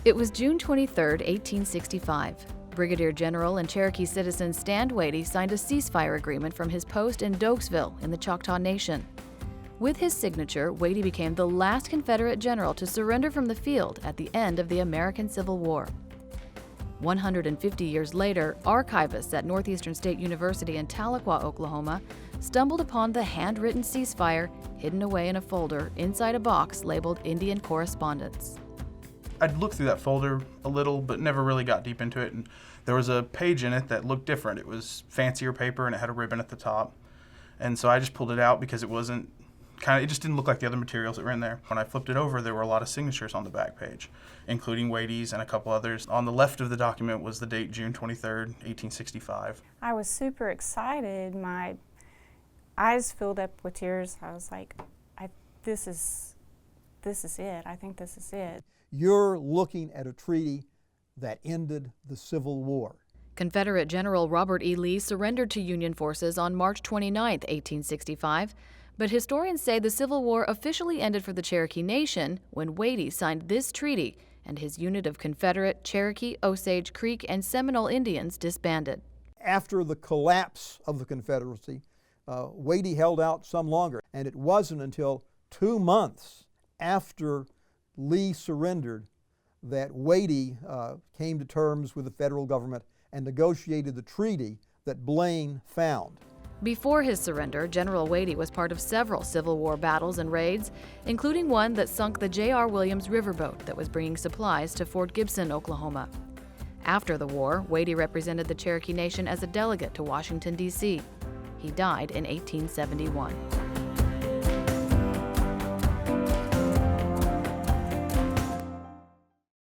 It was June 23, 1865. Brigadier General and Cherokee citizen Stand Watie signed a ceasefire agreement from his post in Dokesville in the Choctaw Nation. With his signature, Watie became the last Confederate general to surrender from the field at the end of the American Civil War. 150 years later, archivists at Northeastern State University in Tahlequah, Oklahoma, stumbled upon the handwritten ceasefire hidden away in a folder inside a box labeled Indian Correspondence. I'd looked through that folder a little, but never really got deep into it. And there was a page in it that looked different. It was fancier paper and it had a ribbon at the top. And so I just pulled it out because it just didn't look like the other materials that were in there. When I flipped it over, there were a lot of signatures on the back page, including Watie's and a couple others. On the left of the document was the date June 23rd, 1865. I was super excited. My eyes filled up with tears. I was like, this is it. I think this is it. You're looking at a treaty that ended the Civil War. Confederate General Robert E. Lee surrendered to Union forces on March 29, 1865, but historians say the Civil War officially ended for the Cherokee Nation when Watie signed this treaty and his unit of Confederate, Cherokee, Osage, Creek, and Seminole Indians disbanded. After the collapse of the Confederacy, Watie held out some longer, and it wasn't until 2 months after Lee surrendered that Watie came to terms with the federal government and negotiated the treaty that Blaine found. Before his surrender, General Watie was part of several Civil War battles and raids, including one that sunk the J.R. Williams riverboat that was bringing supplies to Fort Gibson, Oklahoma. After the war, Watie represented the Cherokee Nation as a delegate to Washington, D.C. He died in 1871.